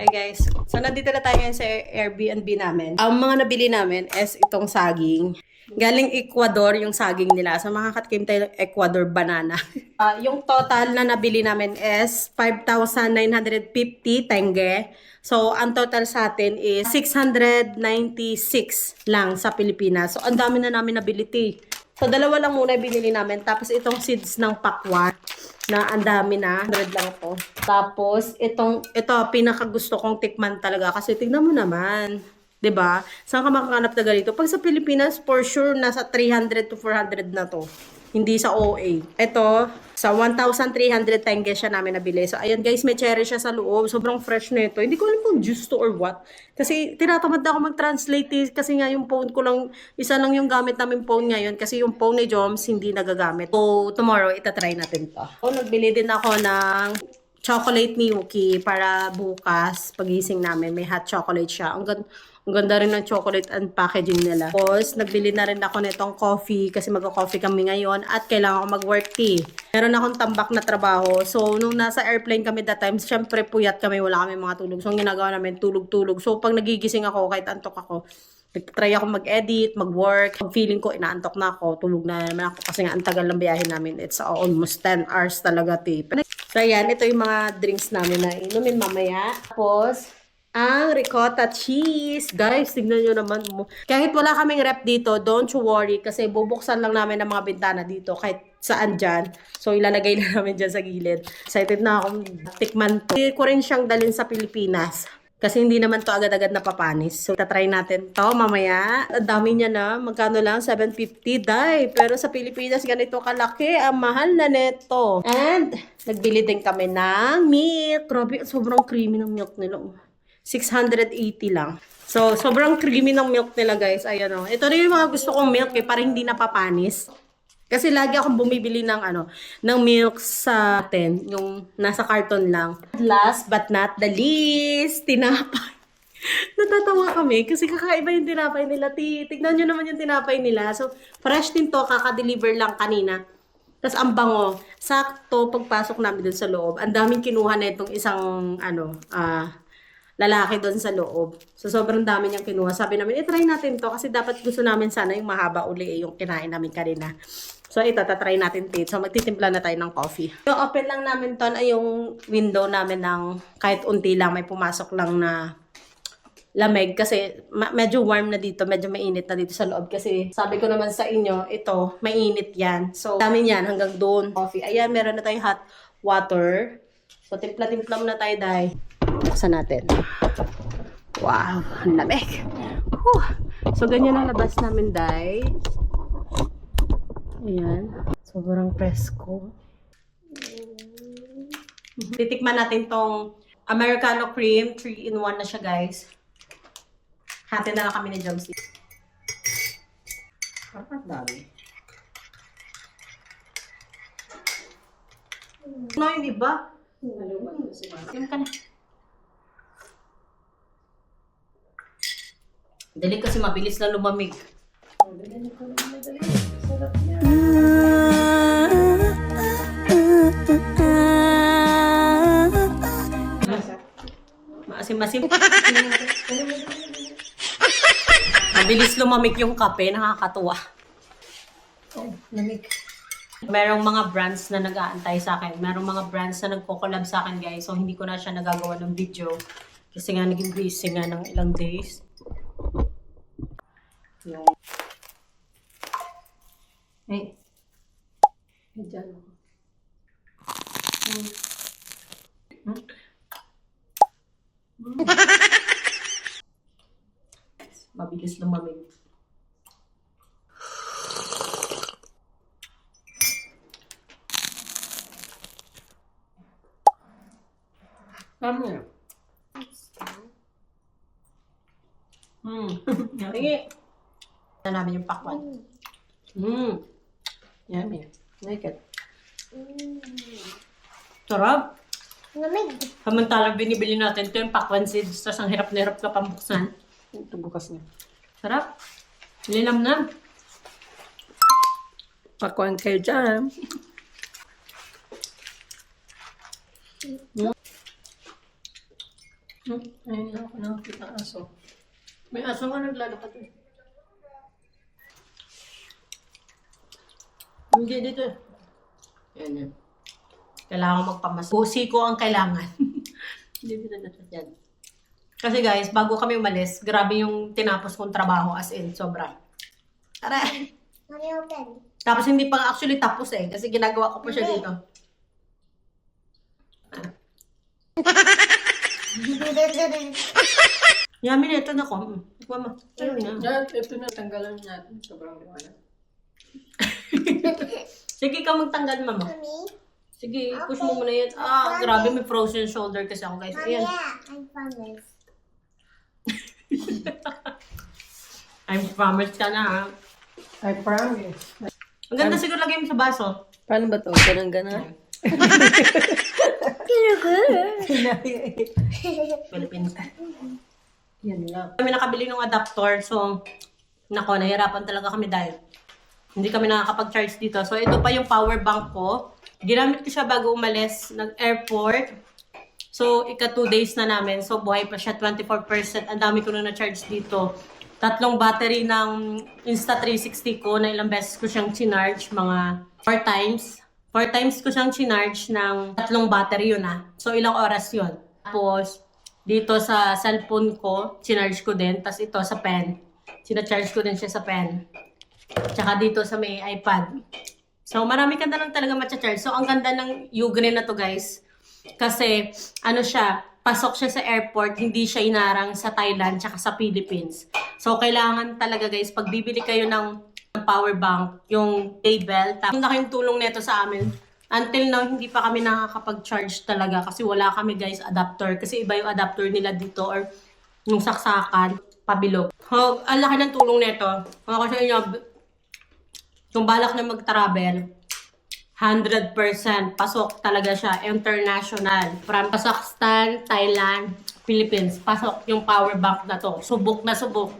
Hi guys. So nandito na tayo ngayon sa Airbnb namin. Ang mga nabili namin is itong saging. Galing Ecuador yung saging nila. So makakatikim tayo ng Ecuador banana. Yung total na nabili namin is 5,950 tenge. So ang total sa atin is 696 lang sa Pilipinas. So ang dami na namin nabili. So dalawa lang muna binili namin. Tapos itong seeds ng pakwan na ang dami na. 100 lang ito. Tapos, ito pinaka gusto kong tikman talaga. Kasi tignan mo naman. 'Di ba? Saan ka makakanap na ganito? Pag sa Pilipinas, for sure, nasa 300 to 400 na to. Hindi sa OA. Ito, sa 1,300 tenge siya namin nabili. So, ayun guys, may cherry siya sa loob. Sobrang fresh na ito. Hindi ko alam kung juice to or what. Kasi tinatamad na ako mag-translate kasi nga yung phone ko lang, isa lang yung gamit namin phone ngayon. Kasi yung phone ni Joms hindi nagagamit. So, tomorrow, itatry natin to. So, nagbili din ako ng chocolate Milky para bukas, pagising namin, may hot chocolate siya. Ang ganda rin ng chocolate and packaging nila. Tapos, nagbili na rin ako nitong coffee kasi mag-coffee kami ngayon at kailangan ko mag-work tea. Meron akong tambak na trabaho. So, nung nasa airplane kami that time, syempre puyat kami, wala kami mga tulog. So, ang ginagawa namin, tulog-tulog. So, pag nagigising ako, kahit antok ako, nagtry ako mag-edit, mag-work. Pag feeling ko, inaantok na ako, tulog na naman ako kasi nga ang tagal ng biyahe namin. It's almost 10 hours talaga, So, ayan, ito yung mga drinks namin na inumin mamaya. Tapos, ang ricotta cheese. Guys, tignan nyo naman mo. Kahit wala kaming rep dito, don't you worry. Kasi bubuksan lang namin ang mga bintana dito. Kahit saan dyan. So, ilalagay na namin dyan sa gilid. Excited na akong tikman to. Hindi ko rin siyang dalhin sa Pilipinas. Kasi hindi naman to agad-agad napapanis. So, tatry natin to mamaya. Ang dami niya na. Magkano lang? 750, day. Pero sa Pilipinas, ganito kalaki. Ang mahal na neto. And, nagbili din kami ng milk. Grabe, sobrang creamy ng milk nila. 680 lang. So, sobrang creamy ng milk nila, guys. Ayan o. Ito rin yung mga gusto kong milk para hindi napapanis. Kasi lagi akong bumibili ng ng milk sa atin, yung nasa carton lang. Last but not the least, tinapay. Natatawa kami kasi kakaiba yung tinapay nila. Tignan nyo naman yung tinapay nila. So, fresh din to, kaka-deliver lang kanina. Tapos ang bango, sakto pagpasok namin dun sa loob. Ang daming kinuha na itong isang lalaki doon sa loob. So, sobrang dami niyang kinuha. Sabi namin, try natin to kasi dapat gusto namin sana yung mahaba uli yung kinain namin kanina. So, ito, tatry natin ito. So, magtitimpla na tayo ng coffee. Yung open lang namin to ay yung window namin ng kahit unti lang, may pumasok lang na lamig kasi medyo warm na dito, medyo mainit na dito sa loob kasi sabi ko naman sa inyo, ito, mainit yan. So, dami yan hanggang doon. Coffee. Ayan, meron na tayong hot water. So, timpla-timpla muna tayo, dahil. Buksan natin. Wow, ang lamig. So, ganyan ang labas namin, dahil. Ayan. Sobrang presko. Titikman natin tong Americano cream. 3-in-1 na siya, guys. Hati na lang kami ni Jomsy. Ang dami. No, yung iba. Yung ka na. Dali kasi mabilis na lumamig. Sarap niya. Maasim-masim. Mabilis lumamig yung kape, nakakatuwa. Oh, lamig. Merong mga brands na nag-aantay sa akin. Merong mga brands na nagko-collab sa akin, guys. So, hindi ko na siya nagagawa ng video. Kasi nga, naging busy nga ng ilang days. Yung... Ay. Diyan. Mabilis lumamig. Kami. Sige. Na namin yung pakwan. Yummy. Like it. Sarap. Lamig. Samantalang binibili natin ito yung pakwan seeds. Tapos ang hirap na hirap ka pambuksan. Ito bukas niya. Sarap. Lilam na. Pakwan kayo dyan. Ayun ako nakakita ng aso. May aso nga naglalakad eh. Hindi dito eh. Yan yan. Kailangan magpamas. Pusi ko ang kailangan. Hindi dito dito. Yan. Kasi guys, bago kami umalis, grabe yung tinapos kong trabaho as in, sobra. Aray! Tapos hindi pa nga actually tapos eh, kasi ginagawa ko pa siya dito. Yummy na ito na ko. Mama, ayun na. Yan, ito na tanggalan natin. Sobrang liwanag. Sige ka magtanggal, mama. Sige, push mo muna yan. Ah, grabe, may frozen shoulder kasi ako, guys. Ayan. I promise. I'm promised ka na, ha? I promise. Ang ganda siguro lagay mo sa baso. Paano ba to? Ganang-ganan? Philippines. Yan lang. Kami nakabili ng adapter, so, nako, nahirapan talaga kami dahil hindi kami nakakapag-charge dito. So, ito pa yung power bank ko. Ginamit ko siya bago umalis ng airport. So, 2 days na namin. So, buhay pa siya, 24%. Ang dami ko na na-charge dito. 3 battery ng Insta360 ko na ilang beses ko siyang chinarge, mga 4 times. 4 times ko siyang chinarge ng 3 battery yun ah. So, ilang oras yun. Tapos, dito sa cellphone ko, chinarge ko din. Tapos ito sa pen. Sinacharge ko din siya sa pen. Tsaka dito sa may iPad. So, marami ka na lang talaga matcha-charge. So, ang ganda ng Ugreen na to, guys. Kasi, ano siya, pasok siya sa airport, hindi siya inarang sa Thailand tsaka sa Philippines. So, kailangan talaga, guys, pag bibili kayo ng power bank, yung cable, tapos laking tulong nito sa amin. Until now, hindi pa kami nakakapag-charge talaga kasi wala kami, guys, adapter. Kasi iba yung adapter nila dito or yung saksakan, pabilog. So, ang laki ng tulong nito. Kung ako sa inyo, kung balak na mag-travel, 100% pasok talaga siya, international. From Kazakhstan, Thailand, Philippines, pasok yung power bank na to. Subok na subok.